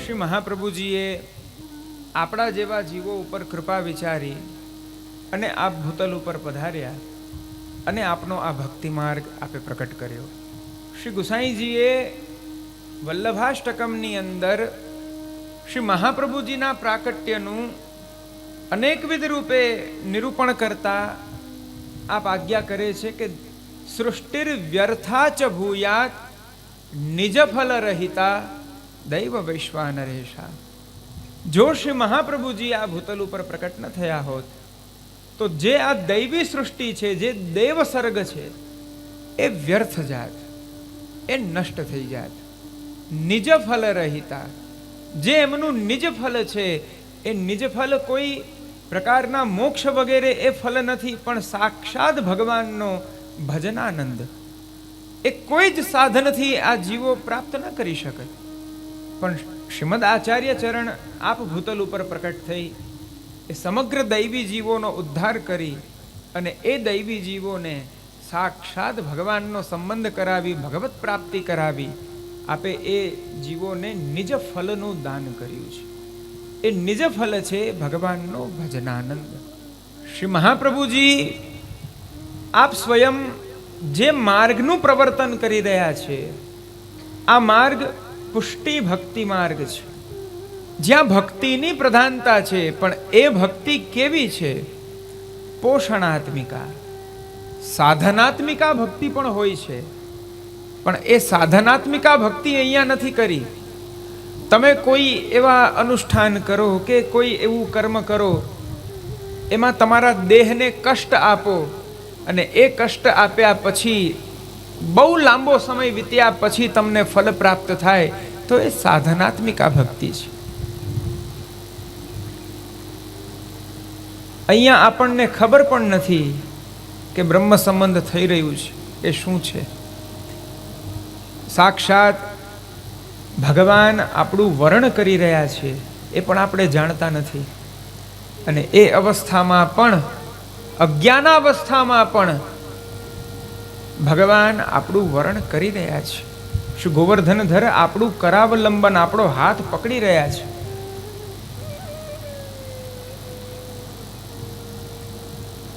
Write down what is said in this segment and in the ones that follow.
શ્રી મહાપ્રભુજીએ આપણા જેવા જીવો ઉપર કૃપા વિચારી અને આપ ભૂતલ ઉપર પધાર્યા અને આપનો આ ભક્તિ માર્ગ આપે પ્રકટ કર્યો. શ્રી ગુસાઈજીએ વલ્લભાષ્ટકમની અંદર શ્રી મહાપ્રભુજીના પ્રાકટ્યનું અનેકવિધ રૂપે નિરૂપણ કરતા આપ આજ્ઞા કરે છે કે સૃષ્ટિર વ્યર્થા ચ ભૂયાત નિજ ફલ રહિતા દૈવ વૈશ્વાનરેશા. જો શ્રી મહાપ્રભુજી આ ભૂતલ ઉપર પ્રકટ ન થયા હોત તો જે આ દૈવી સૃષ્ટિ છે, જે દેવ સર્ગ છે, એ વ્યર્થ જાત, એ નષ્ટ થઈ જાત. નિજ ફલ રહિતા, જે એમનું નિજ ફલ છે એ નિજ ફલ કોઈ પ્રકારના મોક્ષ વગેરે એ ફલ નથી, પણ સાક્ષાત ભગવાનનો ભજનાનંદ એ કોઈ જ સાધનથી આ જીવો પ્રાપ્ત ન કરી શકે. પણ શ્રીમદ આચાર્ય ચરણ આપ ભૂતલ ઉપર પ્રકટ થઈ એ સમગ્ર દૈવી જીવોનો ઉદ્ધાર કરી અને એ દૈવી જીવોને સાક્ષાત ભગવાનનો સંબંધ કરાવી, ભગવત પ્રાપ્તિ કરાવી આપે એ જીવોને નિજ ફલનું દાન કર્યું છે. એ નિજ ફલ છે ભગવાનનો ભજનાનંદ. શ્રી મહાપ્રભુજી આપ સ્વયં જે માર્ગનું પ્રવર્તન કરી રહ્યા છે, આ માર્ગ પુષ્ટિ ભક્તિ માર્ગ છે, જ્યાં ભક્તિની પ્રધાનતા છે. પણ એ ભક્તિ કેવી છે? પોષણાત્મિકા. સાધનાત્મિકા ભક્તિ પણ હોય છે, પણ એ સાધનાત્મિકા ભક્તિ અહીંયા નથી કરી. તમે કોઈ એવા અનુષ્ઠાન કરો કે કોઈ એવું કર્મ કરો, એમાં તમારા દેહને કષ્ટ આપો અને એ કષ્ટ આપ્યા પછી બહુ લાંબો સમય વીત્યા પછી તમને ફલ પ્રાપ્ત થાય, તો એ સાધનાત્મિકા ભક્તિ છે. અહીંયા આપણને ખબર પણ નથી કે બ્રહ્મ સંબંધ થઈ રહ્યું છે એ શું છે. સાક્ષાત ભગવાન આપણું વર્ણ કરી રહ્યા છે એ પણ આપણે જાણતા નથી. અને એ અવસ્થામાં પણ, અજ્ઞાનાવસ્થામાં પણ ભગવાન આપણું વર્ણ કરી રહ્યા છે. શ્રી ગોવર્ધનધર આપણું કરાવલંબન, આપણો હાથ પકડી રહ્યા છે.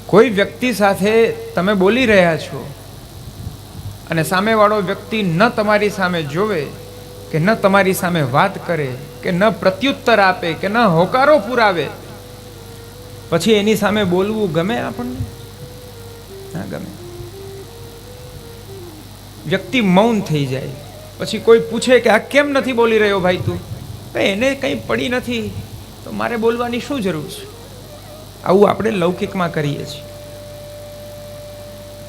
કોઈ વ્યક્તિ સાથે તમે બોલી રહ્યા છો અને સામેવાળો વ્યક્તિ ન તમારી સામે જોવે કે ન તમારી સામે વાત કરે કે ન પ્રત્યુત્તર આપે કે ન હોકારો પુરાવે, પછી એની સામે બોલવું ગમે આપણને? ના ગમે. વ્યક્તિ મૌન થઈ જાય. પછી કોઈ પૂછે કે આ કેમ નથી બોલી રહ્યો ભાઈ તું? એને કંઈ પડી નથી તો મારે બોલવાની શું જરૂર છે? આવું આપણે લૌકિકમાં કરીએ છીએ.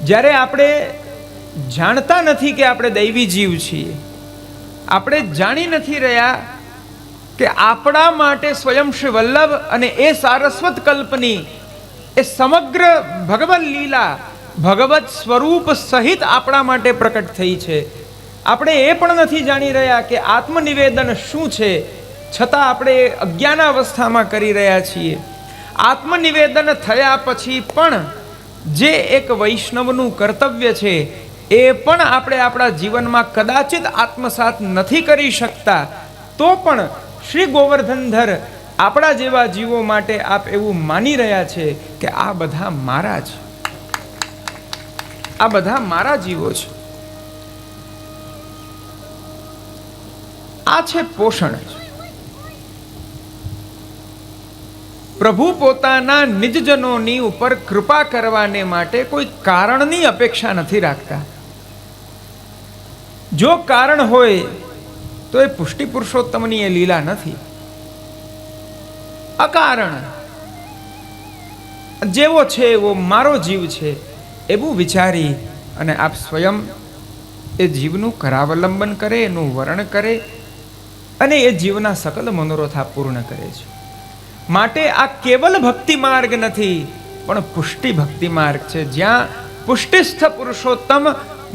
જ્યારે આપણે જાણતા નથી કે આપણે દૈવી જીવ છીએ, આપણે જાણી નથી રહ્યા કે આપણા માટે સ્વયં શ્રી વલ્લભ અને એ સારસ્વત કલ્પની એ સમગ્ર ભગવત લીલા, ભગવત સ્વરૂપ સહિત આપણા માટે પ્રકટ થઈ છે. આપણે એ પણ નથી જાણી રહ્યા કે આત્મનિવેદન શું છે, છતાં આપણે અજ્ઞાનાવસ્થામાં કરી રહ્યા છીએ. આત્મનિવેદન થયા પછી પણ જે એક વૈષ્ણવનું કર્તવ્ય છે એ પણ આપણે આપણા જીવનમાં કદાચિત આત્મસાત નથી કરી શકતા, તો પણ શ્રી ગોવર્ધનધર આપણા જેવા જીવો માટે આપ એવું માની રહ્યા છે કે આ બધા મારા છે, આ બધા મારા જીવો છે. આ છે પોષણ. પ્રભુ પોતાના નિજજનોની ઉપર કૃપા કરવાને માટે કોઈ કારણની અપેક્ષા નથી રાખતા. જો કારણ હોય તો એ પુષ્ટિ પુરુષોત્તમની એ લીલા નથી. અકારણ જેવો છે એવો મારો જીવ છે એવું વિચારી અને આપ સ્વયં એ જીવનું કરાવલંબન કરે, એનું વર્ણન કરે અને એ જીવના સકલ મનોરથા પૂર્ણ કરે છે. માટે આ કેવલ ભક્તિ માર્ગ નથી, પણ પુષ્ટિ ભક્તિ માર્ગ છે, જ્યાં પુષ્ટિસ્થ પુરુષોત્તમ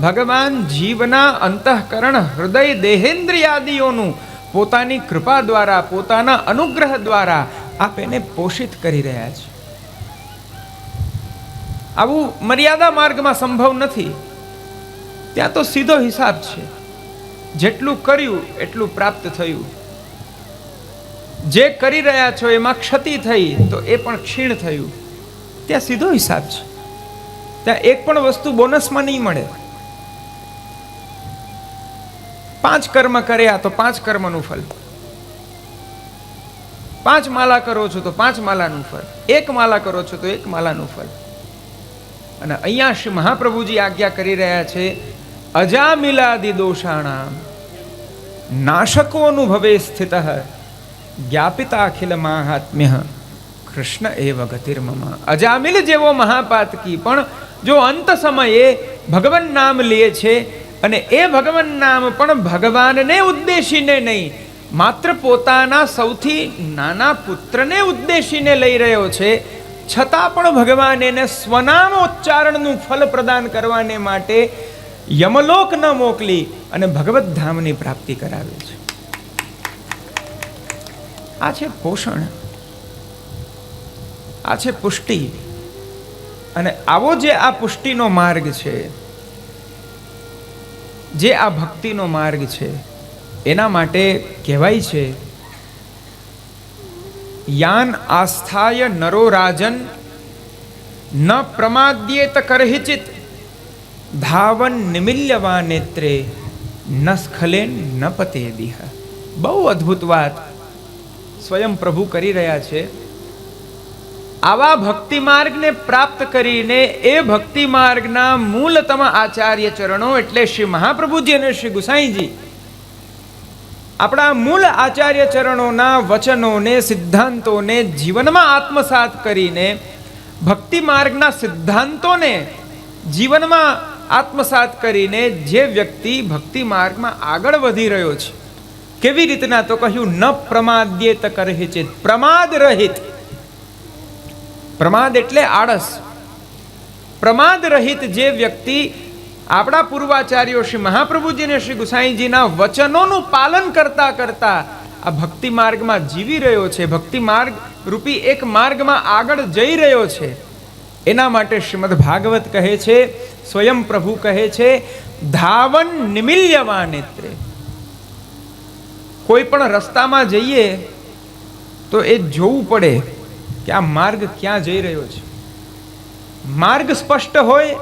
ભગવાન જીવના અંતઃકરણ, હૃદય, દેહેન્દ્રિયાદિઓનું પોતાની કૃપા દ્વારા, પોતાના અનુગ્રહ દ્વારા આપ એને પોષિત કરી રહ્યા છે. આવું મર્યાદા માર્ગમાં સંભવ નથી. ત્યાં તો સીધો હિસાબ છે. જેટલું કર્યું એટલું પ્રાપ્ત થયું. જે કરી રહ્યા છો એમાં ક્ષતિ થઈ તો એ પણ ક્ષીણ થયું. ત્યાં સીધો હિસાબ છે. ત્યાં એક પણ વસ્તુ બોનસમાં નહીં મળે. 5 કર્મ કર્યા તો 5 કર્મનું ફળ, 5 માલા કરો છો તો 5 માલાનું ફળ, 1 માલા કરો છો તો 1 માલાનું ફળ. અને અહીંયા શ્રી મહાપ્રભુજી આજ્ઞા કરી રહ્યા છે, અજામિલાદિ દોષાણામ નાશકોનું ભવે સ્થિત જ્ઞાપિતા અખિલ માહાત્મ્ય કૃષ્ણ એવ ગતિર્મમ. અજામિલ જેવો મહાપાતકી પણ જો અંત સમયે ભગવાન નામ લે છે, અને એ ભગવાન નામ પણ ભગવાનને ઉદ્દેશીને નહીં, માત્ર પોતાના સૌથી નાના પુત્રને ઉદ્દેશીને લઈ રહ્યો છે, છતાં પણ ભગવાન એને સ્વનામોચ્ચારણનું ફલ પ્રદાન કરવાને માટે યમલોક ન મોકલી અને ભગવત ધામની પ્રાપ્તિ કરાવે છે. આ છે પોષણ, આ છે પુષ્ટિ. અને આવો જે આ પુષ્ટિનો માર્ગ છે, જે આ ભક્તિનો માર્ગ છે, એના માટે કહેવાય છે, યાન આસ્થાય નરો રાજન ન પ્રમાદ્યેત કરહિચિત ધાવન નિમિલ્યવા નેત્રે ન સ્ખલેન ન પતેદિહ. બહુ અદ્ભુત વાત સ્વયં પ્રભુ કરી રહ્યા છે. આવા ભક્તિ માર્ગને પ્રાપ્ત કરીને એ ભક્તિ માર્ગના મૂળતમ આચાર્ય ચરણો એટલે શ્રી મહાપ્રભુજી અને શ્રી ગુસાઈજી આપણા મૂળ આચાર્ય ચરણોના વચનોને, સિદ્ધાંતોને જીવનમાં આત્મસાત કરીને ભક્તિ માર્ગના સિદ્ધાંતોને જીવનમાં આત્મસાત કરીને જે વ્યક્તિ ભક્તિ માર્ગમાં આગળ વધી રહ્યો છે, કેવી રીતના તો કહ્યું, ન પ્રમાદ્યેત કરહિચિત, પ્રમાદ રહિત. પ્રમાદ એટલે આળસ. પ્રમાદ રહિત જે વ્યક્તિ આપણા પૂર્વાચાર્યો શ્રી મહાપ્રભુજી અને શ્રી ગુસાઈજીના વચનોનું પાલન કરતા કરતા આ ભક્તિ માર્ગમાં જીવી રહ્યો છે, ભક્તિ માર્ગ રૂપી એક માર્ગમાં આગળ જઈ રહ્યો છે, એના માટે શ્રીમદ ભાગવત કહે છે, સ્વયં પ્રભુ કહે છે, ધાવન નિમિલ્યવા નેત્રે. કોઈ પણ રસ્તામાં જઈએ તો એ જોવું પડે કે આ માર્ગ ક્યાં જઈ રહ્યો છે. માર્ગ સ્પષ્ટ હોય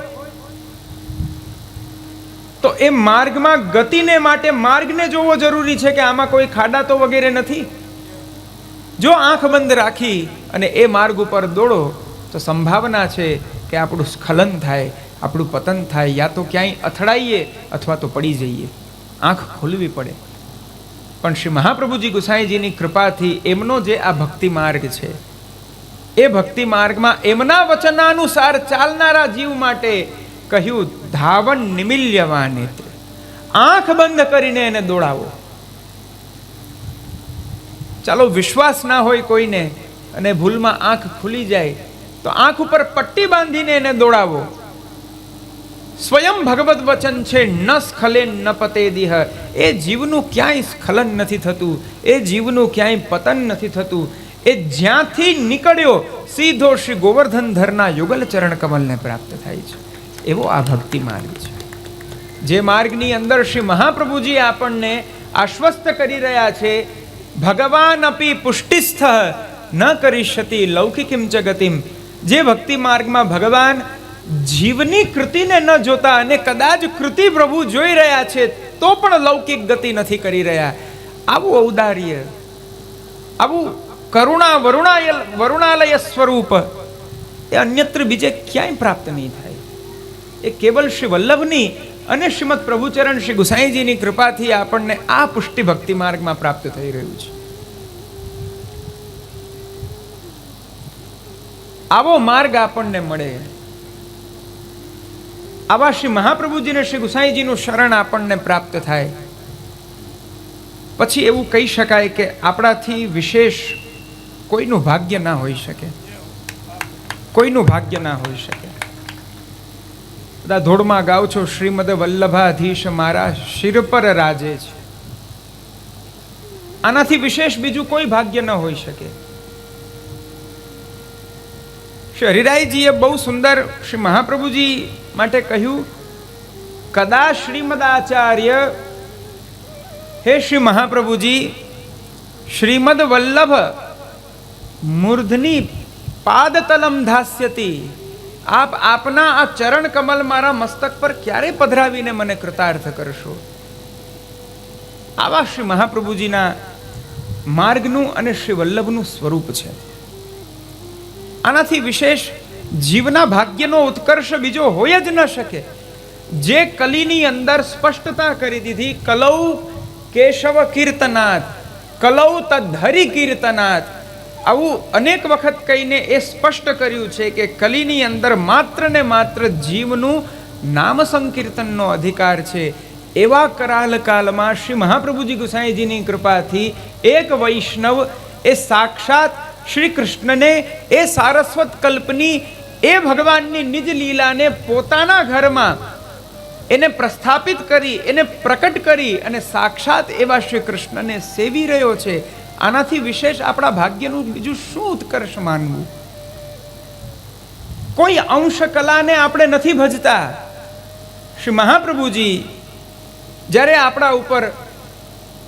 તો એ માર્ગમાં ગતિને માટે માર્ગને જોવો જરૂરી છે કે આમાં કોઈ ખાડા તો વગેરે નથી. જો આંખ બંધ રાખી અને એ માર્ગ ઉપર દોડો તો સંભાવના છે કે આપણું સ્ખલન થાય, આપણું પતન થાય, યા તો ક્યાંય અથડાઈએ અથવા તો પડી જઈએ. આંખ ખોલવી પડે. પણ શ્રી મહાપ્રભુજી ગુસાઈજીની કૃપાથી એમનો જે આ ભક્તિ માર્ગ છે, એ ભક્તિ માર્ગમાં એમના વચનાનુસાર ચાલનારા જીવ માટે કહ્યું, ધાવન નિમિલ્યવા નેત્રે. આંખ બંધ કરીને એને દોડાવો. ચાલો વિશ્વાસ ના હોય કોઈને અને ભૂલમાં આંખ ખુલી જાય તો આંખ ઉપર પટ્ટી બાંધીને એને દોડાવો. સ્વયં ભગવદ વચન છે, ન સ્ખલેન ન પતેદિહ. એ જીવનું ક્યાંય સ્ખલન નથી થતું, એ જીવનું ક્યાંય પતન નથી થતું. એ જ્યાંથી નીકળ્યો સીધો શ્રી ગોવર્ધન ધરના યુગલ ચરણ કમલને પ્રાપ્ત થાય છે. એવો આ ભક્તિ માર્ગ છે, જે માર્ગની અંદર શ્રી મહાપ્રભુજી આપણને આશ્વસ્ત કરી રહ્યા છે, ભગવાન અપી પુષ્ટિસ્થ ન કરીષ્યતિ લૌકિકીમ ચ ગતિમ. જે ભક્તિ માર્ગમાં ભગવાન જીવની કૃતિને ન જોતા અને કદાચ કૃતિ પ્રભુ જોઈ રહ્યા છે તો પણ લૌકિક ગતિ નથી કરી રહ્યા. આવું ઔદાર્ય, આવું કરુણા વરુણાલય સ્વરૂપ એ અન્યત્ર બીજે ક્યાંય પ્રાપ્ત નહીં થાય. એ કેવલ શ્રી વલ્લભની અને શ્રીમદ પ્રભુચરણ શ્રી ગુસાઈજીની કૃપાથી આપણને આ પુષ્ટિ ભક્તિ માર્ગમાં પ્રાપ્ત થઈ રહ્યું છે. આવો માર્ગ આપણને મળે, આવા શ્રી મહાપ્રભુજી અને શ્રી ગુસાઈજીનું શરણ આપણને પ્રાપ્ત થાય, પછી એવું કહી શકાય કે આપણાથી વિશેષ કોઈનું ભાગ્ય ના હોઈ શકે, કોઈનું ભાગ્ય ના હોઈ શકે. બધા ધોળમાં ગાવ છો, શ્રીમદ વલ્લભાધીશ મારા શિર પર રાજે છે. આનાથી વિશેષ બીજું કોઈ ભાગ્ય ન હોઈ શકે. શ્રી હરિરાયજીએ બહુ સુંદર શ્રી મહાપ્રભુજી માટે કહ્યું, કદા શ્રીમદ આચાર્ય હે શ્રી મહાપ્રભુજી, શ્રીમદ વલ્લભ મૂર્ધની પાદતલમ ધાસ્યતી, આપ આપના આ ચરણ કમલ મારા મસ્તક પર ક્યારે પધરાવીને મને કૃતાર્થ કરશો? આવા શ્રી મહાપ્રભુજીના માર્ગનું અને શ્રી વલ્લભનું સ્વરૂપ છે. આનાથી વિશેષ જીવના ભાગ્યનો ઉત્કર્ષ બીજો હોય જ ન શકે. જે કલીની અંદર સ્પષ્ટતા કરી દીધી, કલૌ કેશવ કીર્તનાથ, કલૌ તદ્ધરી કીર્તનાથ, આવું અનેક વખત કહીને એ સ્પષ્ટ કર્યું છે કે કલીની અંદર માત્ર ને માત્ર જીવનું નામ સંકીર્તનનો અધિકાર છે. એવા કરાલ કાલમાં શ્રી મહાપ્રભુજી ગુસાઈજીની કૃપાથી એક વૈષ્ણવ એ સાક્ષાત શ્રી કૃષ્ણને, એ સારસ્વત કલ્પની, એ ભગવાનની નિજ લીલાને પોતાના ઘરમાં એને પ્રસ્થાપિત કરી, એને પ્રકટ કરી અને સાક્ષાત એવા શ્રી કૃષ્ણને સેવી રહ્યો છે. આનાથી વિશેષ આપણા ભાગ્યનું બીજું શું ઉત્કર્ષ માનવું? કોઈ અંશ કલાને આપણે નથી ભજતા. શ્રી મહાપ્રભુજી જ્યારે આપણા ઉપર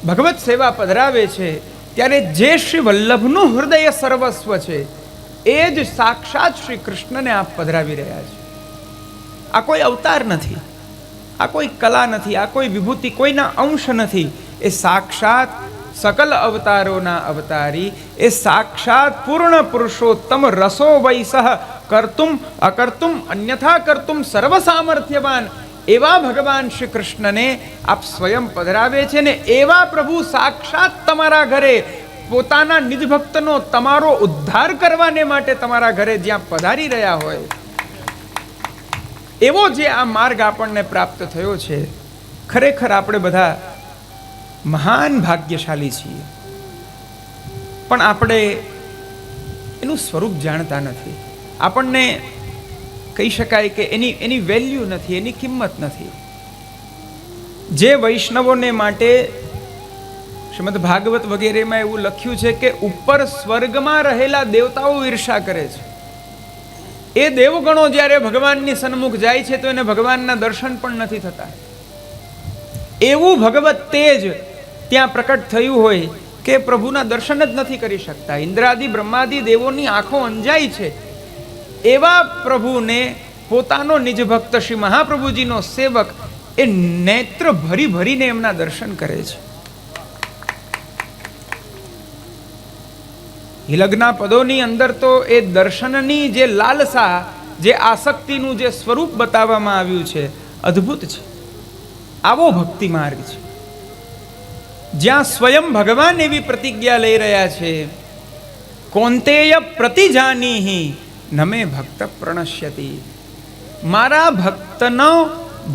ભગવત સેવા પધરાવે છે ત્યારે જે શ્રી વલ્લભનું હૃદય સર્વસ્વ છે એ જ સાક્ષાત શ્રી કૃષ્ણને આપ પધરાવી રહ્યા છે. આ કોઈ અવતાર નથી, આ કોઈ કલા નથી, આ કોઈ વિભૂતિ, કોઈના અંશ નથી. એ સાક્ષાત સકલ અવતારોના અવતારી, એ સાક્ષાત પૂર્ણ પુરુષોત્તમ રસો વૈસહ કર્તુમ અકર્તુમ અન્યથા કર્તુમ સર્વ સામર્થ્યવાન એવા ભગવાન શ્રી કૃષ્ણને આપ સ્વયં પધરાવે છે. ને એવા પ્રભુ સાક્ષાત તમારા ઘરે પોતાના નિજ ભક્તનો તમારો ઉદ્ધાર કરવાને માટે તમારા ઘરે જ્યાં પધારી રહ્યા હોય, એવો જે આ માર્ગ આપણને પ્રાપ્ત થયો છે, ખરેખર આપણે બધા મહાન ભાગ્યશાળી છીએ. પણ આપણે એનું સ્વરૂપ જાણતા નથી. આપણને કહી શકાય કે એની વેલ્યુ નથી, એની કિંમત નથી. જે વૈષ્ણવોને માટે શ્રીમદ ભાગવત વગેરેમાં એવું લખ્યું છે કે ઉપર સ્વર્ગમાં રહેલા દેવતાઓ ઈર્ષા કરે છે. એ દેવગણો જ્યારે ભગવાનની સન્મુખ જાય છે તો એને ભગવાનના દર્શન પણ નથી થતા. એવું ભગવત તેજ ત્યાં પ્રકટ થયું હોય કે પ્રભુના દર્શન જ નથી કરી શકતા. ઇન્દ્રાદિ બ્રહ્માદિ દેવોની આંખો અંજાય છે. એવા પ્રભુને પોતાનો નિજ ભક્ત શ્રી મહાપ્રભુજીનો સેવક એ નેત્ર ભરી ભરીને એમના દર્શન કરે છે. હિલગ્ના પદોની અંદર તો એ દર્શનની જે લાલસા, જે આસક્તિનું જે સ્વરૂપ બતાવવામાં આવ્યું છે, અદ્ભુત છે. આવો ભક્તિ માર્ગ છે જ્યાં સ્વયં ભગવાન એવી પ્રતિજ્ઞા લઈ રહ્યા છે, કોંતેય પ્રતિજાનીહિ નમે ભક્ત પ્રણશ્યતિ. મારા ભક્તનો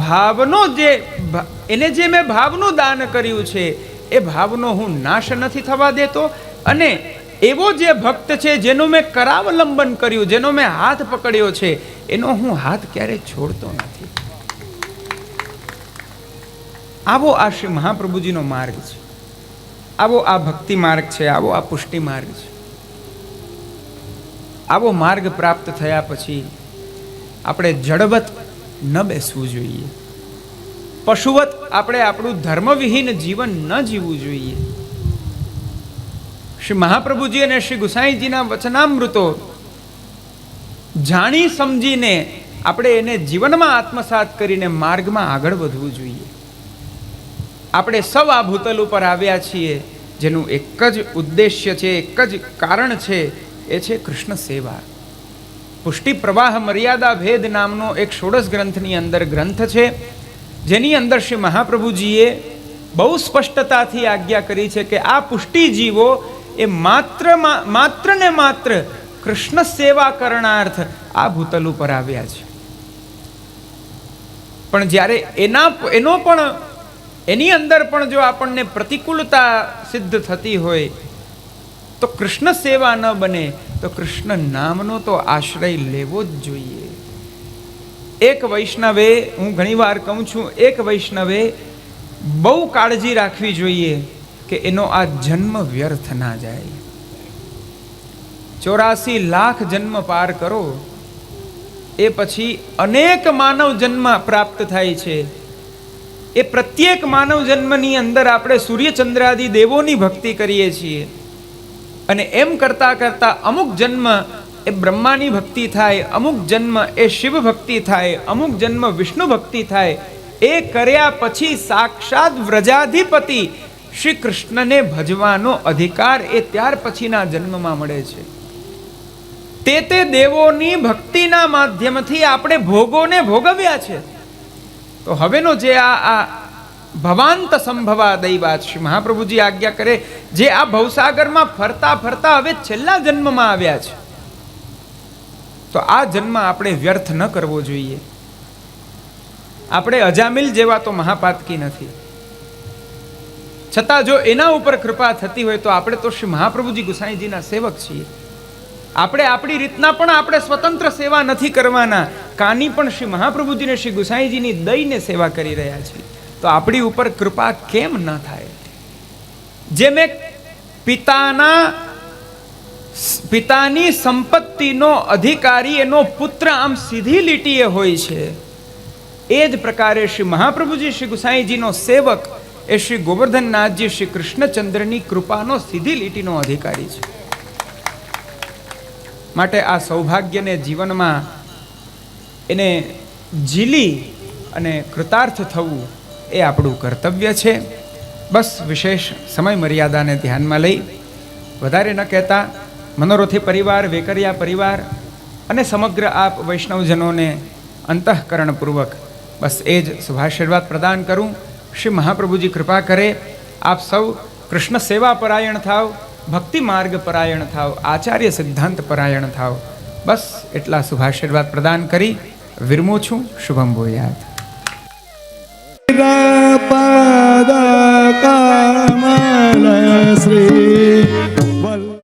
ભાવનો એને જે મેં ભાવનું દાન કર્યું છે એ ભાવનો હું નાશ નથી થવા દેતો. અને એવો જે ભક્ત છે જેનો મેં કરાવલંબન કર્યું, જેનો મેં હાથ પકડ્યો છે, એનો હું હાથ ક્યારેય છોડતો નથી. આવો આ શ્રી મહાપ્રભુજીનો માર્ગ છે, આવો આ ભક્તિ માર્ગ છે, આવો આ પુષ્ટિ માર્ગ છે. આવો માર્ગ પ્રાપ્ત થયા પછી આપણે જડવત ન બેસવું જોઈએ, પશુવત આપણે આપણું ધર્મવિહીન જીવન ન જીવવું જોઈએ. શ્રી મહાપ્રભુજી અને શ્રી ગુસાઈજીના વચનામૃતો જાણી સમજીને આપણે એને જીવનમાં આત્મસાત કરીને માર્ગમાં આગળ વધવું જોઈએ. આપણે સૌ આ ભૂતલ ઉપર આવ્યા છીએ જેનું એક જ ઉદ્દેશ્ય છે, એક જ કારણ છે, એ છે કૃષ્ણ સેવા. પુષ્ટિ પ્રવાહ મર્યાદા ભેદ નામનો એક ષોડશ ગ્રંથની અંદર ગ્રંથ છે, જેની અંદર શ્રી મહાપ્રભુજીએ બહુ સ્પષ્ટતાથી આજ્ઞા કરી છે કે આ પુષ્ટિ જીવો એ માત્ર ને માત્ર કૃષ્ણ સેવા કરણાર્થ આ ભૂતલ ઉપર આવ્યા છે. પણ જ્યારે એની અંદર પણ જો આપણને પ્રતિકૂળતા સિદ્ધ થતી હોય તો કૃષ્ણ સેવા ન બને તો કૃષ્ણ નામનો તો આશ્રય લેવો જ જોઈએ. એક વૈષ્ણવે, હું ઘણીવાર કહું છું, એક વૈષ્ણવે બહુ કાળજી રાખવી જોઈએ કે એનો આ જન્મ વ્યર્થ ના જાય. 84 લાખ જન્મ પાર કરો એ પછી અનેક માનવ જન્મ પ્રાપ્ત થાય છે. એ પ્રત્યેક માનવ જન્મની અંદર આપણે સૂર્યચંદ્રાદિ દેવોની ભક્તિ કરીએ છીએ અને એમ કરતા કરતા અમુક જન્મ એ બ્રહ્માની ભક્તિ થાય, અમુક જન્મ એ શિવ ભક્તિ થાય, અમુક જન્મ વિષ્ણુ ભક્તિ થાય. એ કર્યા પછી સાક્ષાત વ્રજાધિપતિ શ્રી કૃષ્ણને ભજવાનો અધિકાર એ ત્યાર પછીના જન્મમાં મળે છે. તે દેવોની ભક્તિના માધ્યમથી આપણે ભોગોને ભોગવ્યા છે. તો હવેનો જે આ ભવાંત સંભવા દૈવાત શ્રી મહાપ્રભુજી આજ્ઞા કરે, જે આ ભવસાગરમાં ફરતા ફરતા હવે છેલ્લા જન્મમાં આવ્યા છે, તો આ જન્મ આપણે વ્યર્થ ન કરવો જોઈએ. આપણે અજામિલ જેવા તો મહાપાતકી નથી, છતાં જો એના ઉપર કૃપા થતી હોય તો આપણે તો શ્રી મહાપ્રભુજી ગુસાઈજીના સેવક છીએ. આપણે આપણી રીતના પણ આપણે સ્વતંત્ર સેવા નથી કરવાના, કાની પણ શ્રી મહાપ્રભુજીને શ્રી ગુસાઈજીની દઈને સેવા કરી રહ્યા છીએ. તો આપણી ઉપર કૃપા કેમ ન થાય? જે મેં પિતાની સંપત્તિનો અધિકારી એનો પુત્ર આમ સીધી લીટીએ હોય છે, એ જ પ્રકારે શ્રી મહાપ્રભુજી શ્રી ગુસાઈજીનો સેવક એ શ્રી ગોવર્ધનનાથજી શ્રી કૃષ્ણચંદ્રની કૃપાનો સીધી લીટીનો અધિકારી છે. માટે આ સૌભાગ્યને જીવનમાં એને ઝીલી અને કૃતાર્થ થવું એ આપણું કર્તવ્ય છે. બસ વિશેષ સમય મર્યાદાને ધ્યાનમાં લઈ વધારે ન કહેતા મનોરથી પરિવાર, વેકરિયા પરિવાર અને સમગ્ર આપ વૈષ્ણવજનોને અંતઃકરણપૂર્વક બસ એ જ શુભાશીર્વાદ પ્રદાન કરું. શ્રી મહાપ્રભુજી કૃપા કરે, આપ સૌ કૃષ્ણ સેવા પરાયણ થાવ, ભક્તિ માર્ગ પરાયણ થાવ, આચાર્ય સિદ્ધાંત પરાયણ થાવ. બસ એટલા શુભાશીર્વાદ પ્રદાન કરી વિરમું છું. શુભમ ભૂયાત.